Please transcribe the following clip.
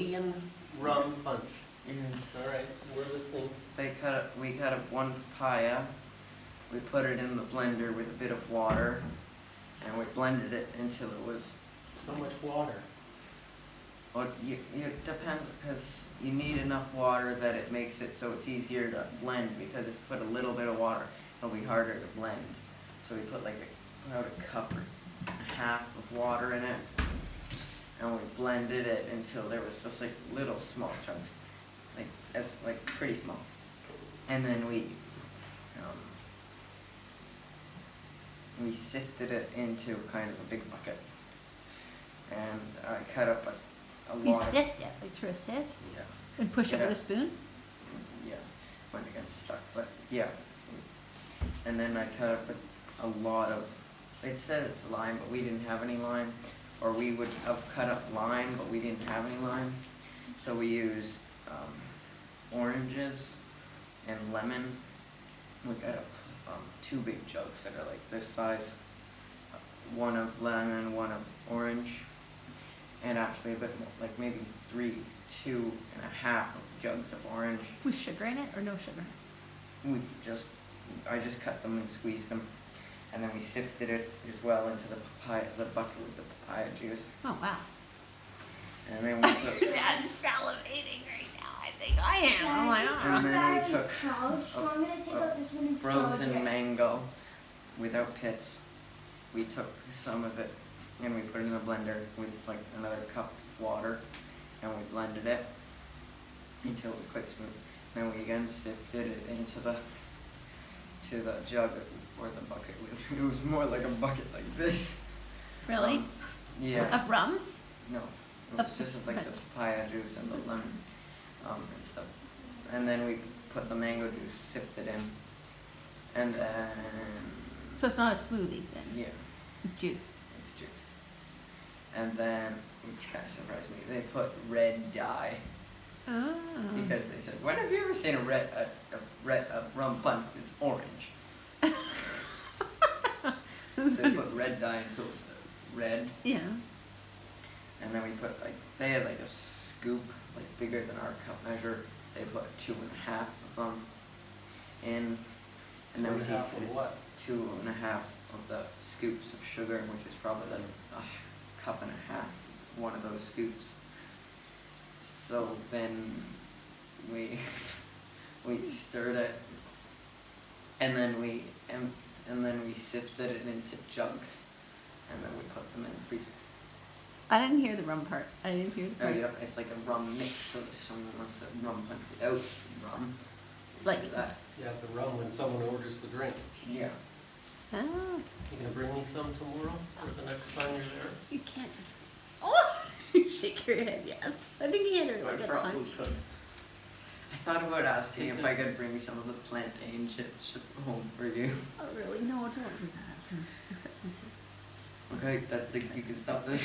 Grenadian Rum Punch. Mm-hmm. All right, we're listening. We cut up one papaya. We put it in the blender with a bit of water, and we blended it until it was. How much water? Well, you depends, because you need enough water that it makes it so it's easier to blend, because if you put a little bit of water, it'll be harder to blend. So we put like about a cup or a half of water in it, and we blended it until there was just like little small chunks. Like, it's like pretty small. And then we sifted it into kind of a big bucket. And I cut up a lot. You sift it, like through a sieve? Yeah. And push it Yeah. with a spoon? Yeah, when it gets stuck, but yeah. And then I cut up a lot of, it says it's lime, but we didn't have any lime. Or we would have cut up lime, but we didn't have any lime. So we used oranges and lemon. We cut up 2 big jugs that are like this size. One of lemon, one of orange. And actually a bit more, like maybe 2.5 of jugs of orange. With sugar in it or no sugar? I just cut them and squeezed them, and then we sifted it as well into the bucket with the papaya juice. Oh, wow. And then we took, Dad's salivating right now. I think I am. I'm like, and then we took So I'm gonna take out this one and frozen mango without pits. We took some of it and we put it in the blender with like another cup of water, and we blended it until it was quite smooth. Then we again sifted it into the jug or the bucket with. It was more like a bucket like this. really? Yeah. Of rum? No, it was just like the papaya juice and the lemon and stuff. And then we put the mango juice, sifted in, and then So it's not a smoothie then? yeah, It's juice. it's juice. And then, which kind of surprised me, they put red dye Oh. because they said, "When have you ever seen a rum punch? It's orange." So they put red dye until it's red. Yeah. And then we put they had like a scoop, like bigger than our cup measure. They put 2.5 of them in, and then we 2.5 tasted of it. what? 2.5 of the scoops of sugar, which is probably like a cup and a half, one of those scoops. So then we stirred it, and then we sifted it into jugs, and then we put them in the freezer. I didn't hear the rum part. I didn't hear the Oh part. yeah, it's like a rum mix, so if someone wants a rum punch without rum, Like- do that. You have to rum when someone orders the drink. Yeah. Oh, You gonna bring me some tomorrow or the next time you're there? you can't just. Oh! You shake your head, yes. I think he had a I really good probably time. could. I thought about asking if I could bring some of the plantain chips home for you. Oh, really? No, don't do that. Okay, you can stop the